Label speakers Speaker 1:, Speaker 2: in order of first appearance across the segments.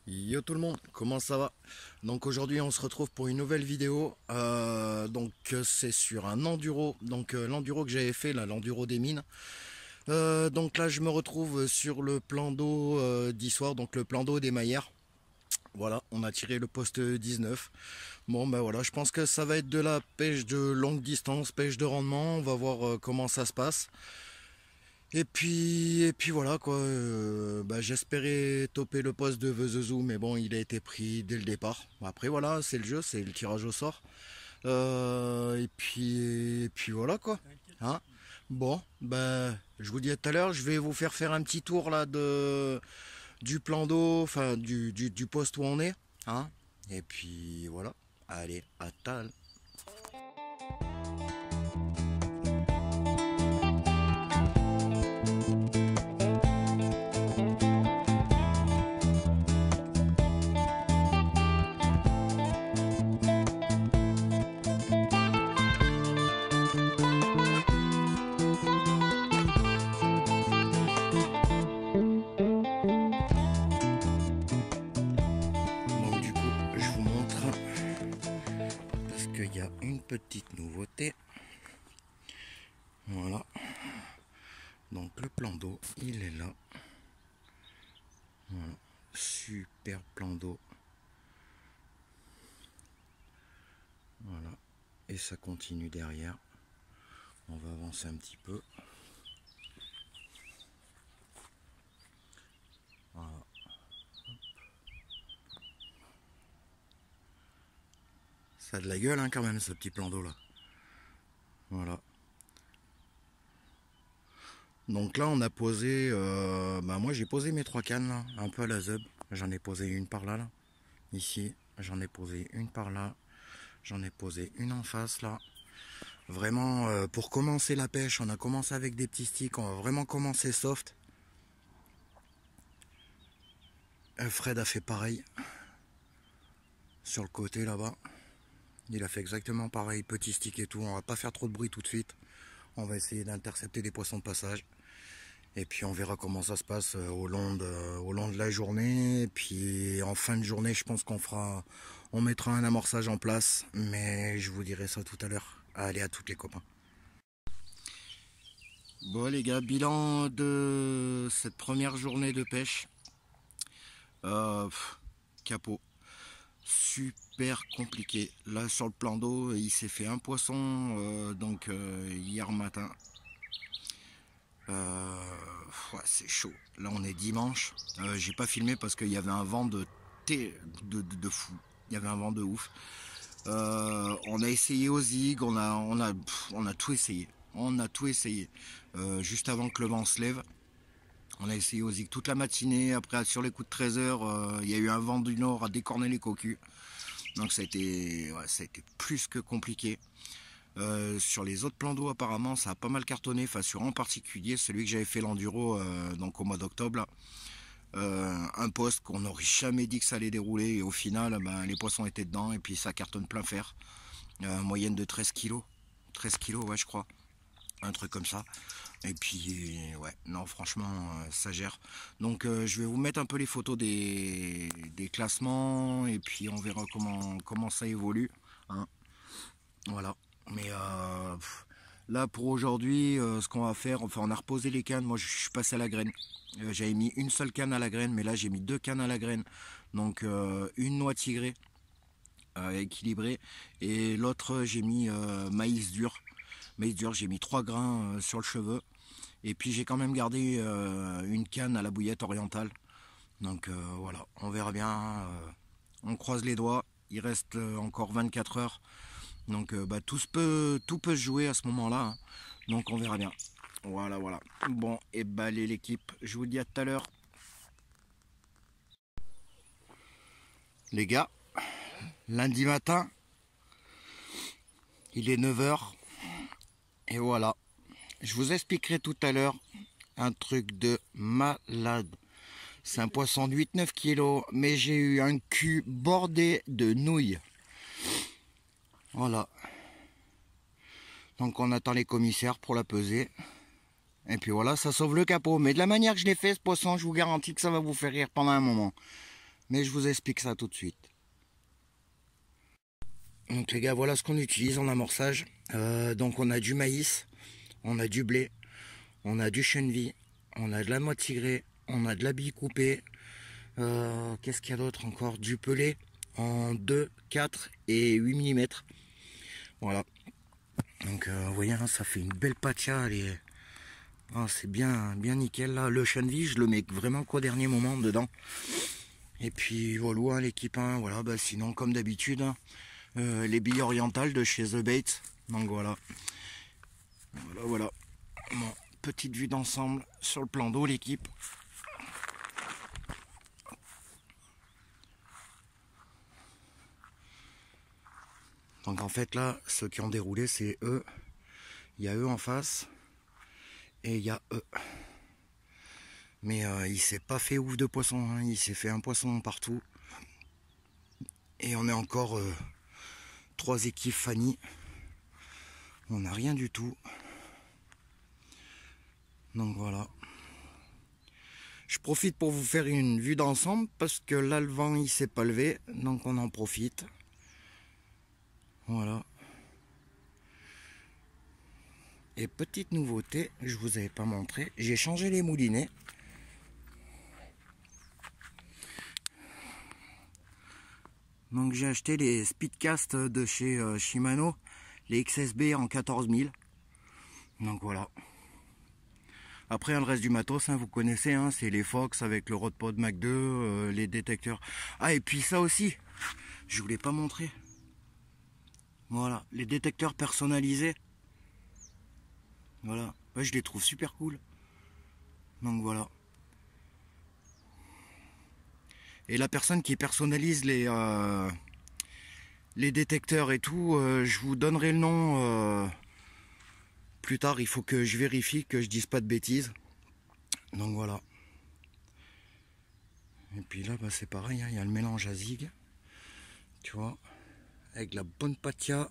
Speaker 1: Yo tout le monde, comment ça va? Donc aujourd'hui on se retrouve pour une nouvelle vidéo. C'est sur un enduro, l'enduro que j'avais fait là, l'enduro des mines. Donc là je me retrouve sur le plan d'eau d'Issoire, donc le plan d'eau des Maillères. Voilà, on a tiré le poste 19. Bon ben voilà, je pense que ça va être de la pêche de longue distance, pêche de rendement. On va voir comment ça se passe. Et puis voilà quoi. J'espérais toper le poste de Vezezou, mais bon, il a été pris dès le départ. Bon, après voilà, c'est le jeu, c'est le tirage au sort. Et puis voilà quoi. Hein. Bon, ben je vous dis à tout à l'heure. Je vais vous faire un petit tour là du plan d'eau, enfin du poste où on est. Hein. Et puis voilà. Allez, à tout à l'heure. Donc du coup, je vous montre parce qu'il y a une petite nouveauté. Voilà. Donc le plan d'eau, il est là. Voilà. Super plan d'eau. Voilà. Et ça continue derrière. On va avancer un petit peu. Voilà. Ça a de la gueule hein, quand même ce petit plan d'eau là. Voilà. Donc là on a posé, moi j'ai posé mes 3 cannes là, un peu à la zeub. J'en ai posé une par là, ici. J'en ai posé une par là. J'en ai posé une en face là. Vraiment pour commencer la pêche, on a commencé avec des petits sticks. On va vraiment commencer soft. Fred a fait pareil sur le côté là-bas. Il a fait exactement pareil, petit stick et tout. On va pas faire trop de bruit tout de suite. On va essayer d'intercepter des poissons de passage. Et puis on verra comment ça se passe au long de la journée. Et puis en fin de journée, je pense on mettra un amorçage en place. Mais je vous dirai ça tout à l'heure. Allez, à toutes les copains. Bon les gars, bilan de cette première journée de pêche. Capot. Super compliqué. Là sur le plan d'eau, il s'est fait un poisson hier matin. Ouais, c'est chaud. Là on est dimanche. J'ai pas filmé parce qu'il y avait un vent de fou. Il y avait un vent de ouf. On a essayé au zig, on a tout essayé. On a tout essayé. Juste avant que le vent se lève. On a essayé au zig toute la matinée. Après, sur les coups de 13 heures, il y a eu un vent du nord à décorner les cocus. Donc ça a été plus que compliqué. Sur les autres plans d'eau apparemment ça a pas mal cartonné, enfin sur en particulier celui que j'avais fait l'enduro donc au mois d'octobre. Un poste qu'on n'aurait jamais dit que ça allait dérouler et au final les poissons étaient dedans et puis ça cartonne plein fer. Moyenne de 13 kilos. 13 kilos ouais je crois. Un truc comme ça. Et puis ouais non franchement ça gère. Donc je vais vous mettre un peu les photos des classements et puis on verra comment ça évolue. Hein. Voilà. Mais là pour aujourd'hui, ce qu'on va faire, enfin on a reposé les cannes. Moi je suis passé à la graine. J'avais mis une seule canne à la graine, mais là j'ai mis 2 cannes à la graine. Donc une noix tigrée équilibrée et l'autre j'ai mis maïs dur. Maïs dur, j'ai mis 3 grains sur le cheveu. Et puis j'ai quand même gardé une canne à la bouillette orientale. Donc voilà, on verra bien. On croise les doigts. Il reste encore 24 heures. Donc tout peut se jouer à ce moment-là. Hein. Donc on verra bien. Voilà, voilà. Bon, et allez l'équipe, je vous dis à tout à l'heure. Les gars, lundi matin, il est 9 h. Et voilà. Je vous expliquerai tout à l'heure un truc de malade. C'est un poisson de 8-9 kilos, mais j'ai eu un cul bordé de nouilles. Voilà. Donc on attend les commissaires pour la peser. Et puis voilà, ça sauve le capot. Mais de la manière que je l'ai fait, ce poisson, je vous garantis que ça va vous faire rire pendant un moment. Mais je vous explique ça tout de suite. Donc les gars, voilà ce qu'on utilise en amorçage. Donc on a du maïs, on a du blé, on a du chènevis, on a de la noix de tigré, on a de la bille coupée. Qu'est-ce qu'il y a d'autre encore? Du pelé en 2, 4 et 8 mm. Voilà. Donc vous voyez, hein, ça fait une belle patia. C'est bien nickel là. Le chènevis, je le mets vraiment qu'au dernier moment dedans. Et puis voilà, hein, l'équipe, hein, voilà, bah, sinon comme d'habitude, hein, les billes orientales de chez The Baits. Donc voilà. Voilà. Bon, petite vue d'ensemble sur le plan d'eau, l'équipe. Donc en fait là, ceux qui ont déroulé, c'est eux. Il y a eux en face et il y a eux. Mais il s'est pas fait ouf de poisson, hein. Il s'est fait un poisson partout. Et on est encore 3 équipes Fanny. On n'a rien du tout. Donc voilà. Je profite pour vous faire une vue d'ensemble parce que là le vent il s'est pas levé. Donc on en profite. Voilà. Et petite nouveauté, je vous avais pas montré, j'ai changé les moulinets. Donc j'ai acheté les Speedcast de chez Shimano, les XSB en 14 000. Donc voilà. Après le reste du matos, hein, vous connaissez, hein, c'est les Fox avec le Rodpod Mac 2, les détecteurs. Ah et puis ça aussi, je voulais pas montrer. Voilà, les détecteurs personnalisés. Voilà, ouais, je les trouve super cool. Donc voilà. Et la personne qui personnalise les détecteurs et tout, je vous donnerai le nom plus tard. Il faut que je vérifie que je dise pas de bêtises. Donc voilà. Et puis là, bah, c'est pareil, hein, il y a le mélange à zig. Tu vois, avec la bonne patia,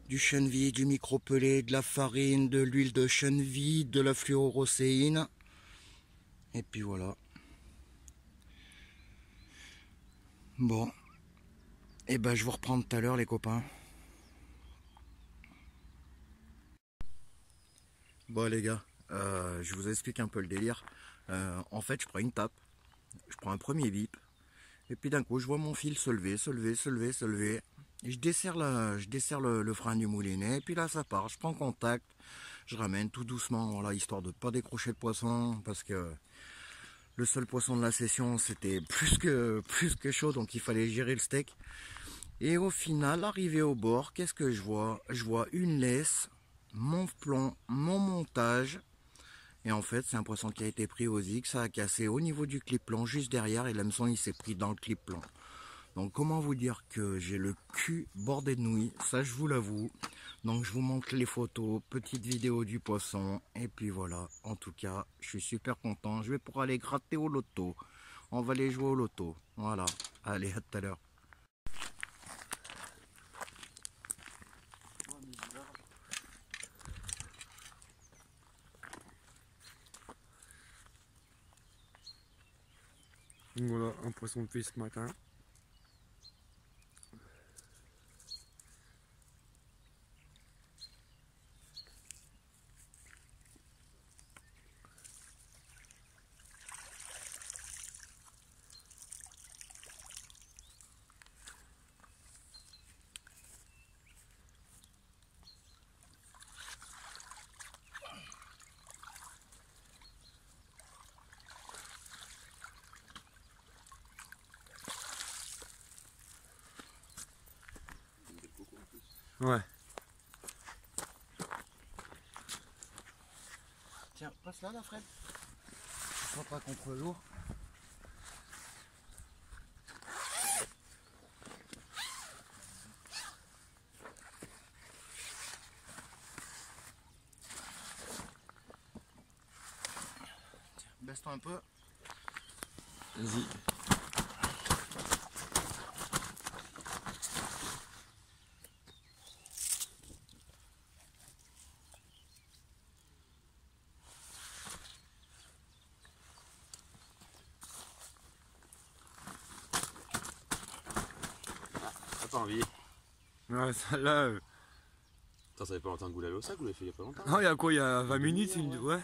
Speaker 1: du chènevis, du micro-pelé, de la farine, de l'huile de chènevis, de la fluorocéine. Et puis voilà. Bon. Et ben je vous reprends tout à l'heure les copains. Bon les gars, je vous explique un peu le délire. En fait je prends une tape, je prends un premier bip, et puis d'un coup je vois mon fil se lever. Et je desserre le frein du moulinet, et puis là ça part, je prends contact, je ramène tout doucement, voilà, histoire de pas décrocher le poisson, parce que le seul poisson de la session c'était plus que chaud, donc il fallait gérer le steak. Et au final, arrivé au bord, qu'est-ce que je vois? Je vois une laisse, mon plomb, mon montage. Et en fait, c'est un poisson qui a été pris au zig, ça a cassé au niveau du clip plomb juste derrière et l'hameçon il s'est pris dans le clip plomb. Donc comment vous dire que j'ai le cul bordé de nouilles, ça je vous l'avoue. Donc je vous montre les photos, petite vidéo du poisson. Et puis voilà, en tout cas, je suis super content. Je vais pouvoir aller gratter au loto. On va aller jouer au loto. Voilà, allez, à tout à l'heure.
Speaker 2: Donc voilà, un poisson fait ce matin. Ouais.
Speaker 1: Tiens, passe là, Fred. Je ne pas contre l'eau. Baisse-toi un peu.
Speaker 2: Vas-y. Ouais, celle-là.
Speaker 3: Ça fait pas longtemps que vous l'avez au sac, vous l'avez fait il y a pas longtemps.
Speaker 2: Non, il y a quoi? Il y a 20 minutes ouais.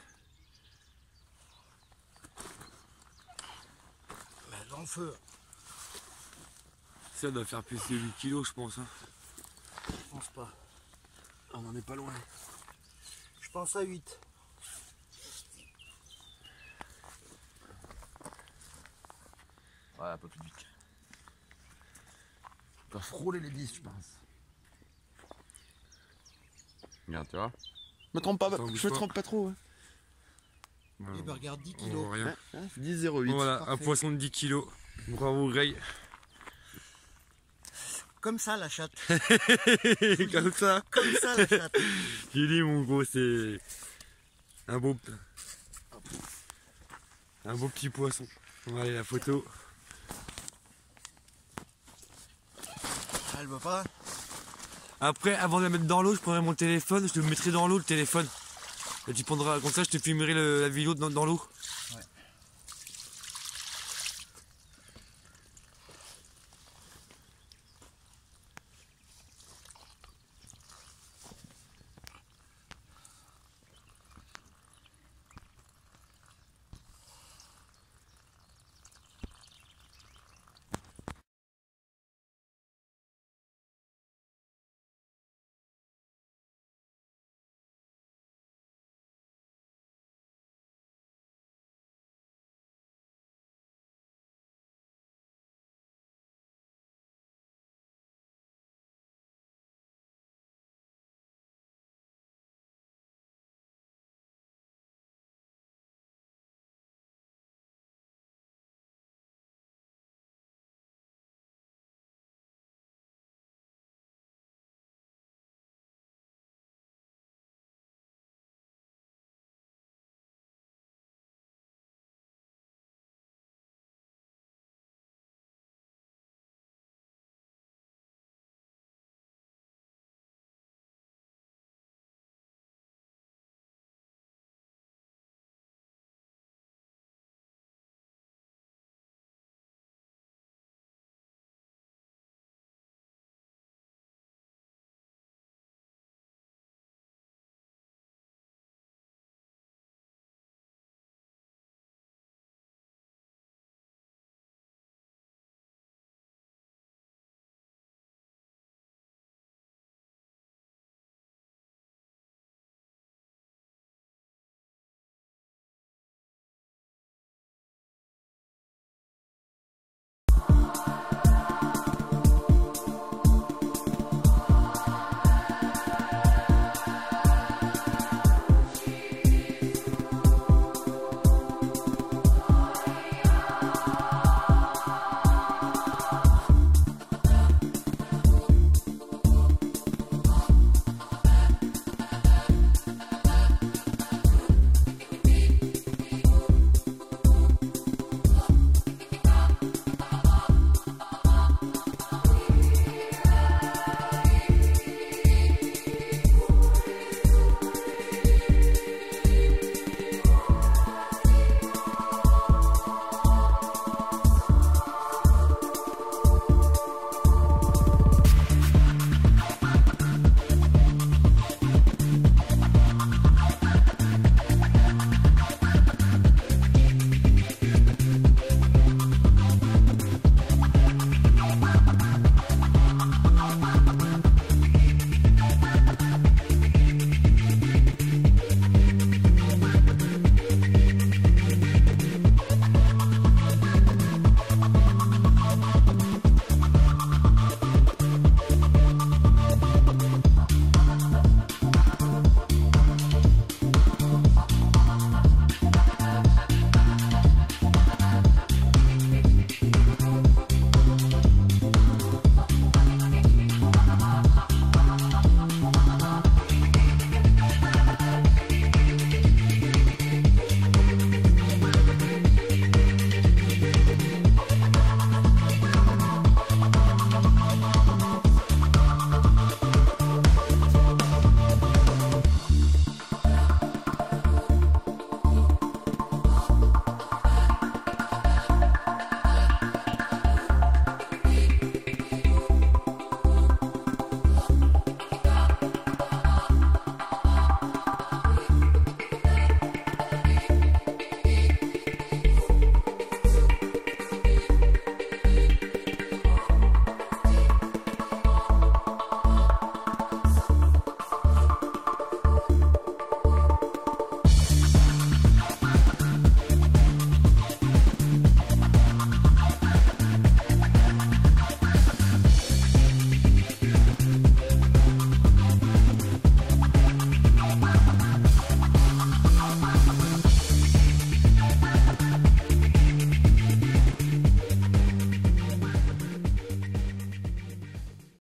Speaker 1: Dans le feu.
Speaker 2: Ça doit faire plus de 8 kilos, je pense. Hein.
Speaker 1: Je pense pas.
Speaker 3: On en est pas loin.
Speaker 1: Je pense à 8.
Speaker 3: Ouais, un peu plus vite. On va frôler les 10, je pense. Regarde, tu vois. Je me trompe pas, je me trompe pas trop. Hein.
Speaker 1: Et ben regarde 10
Speaker 2: On
Speaker 1: kilos.
Speaker 2: voit rien.
Speaker 3: 10,08.
Speaker 2: Voilà,
Speaker 1: Parfait.
Speaker 2: un poisson de 10 kilos. Bravo Greg.
Speaker 1: Comme ça la chatte.
Speaker 2: Comme ça.
Speaker 1: Comme ça la chatte.
Speaker 2: J'ai dit mon gros, c'est un beau petit poisson. On va aller la photo.
Speaker 1: Elle veut pas.
Speaker 2: Après, avant de la mettre dans l'eau, je prendrai mon téléphone, je te mettrai dans l'eau le téléphone. Et tu prendras, comme ça je te filmerai la vidéo dans l'eau.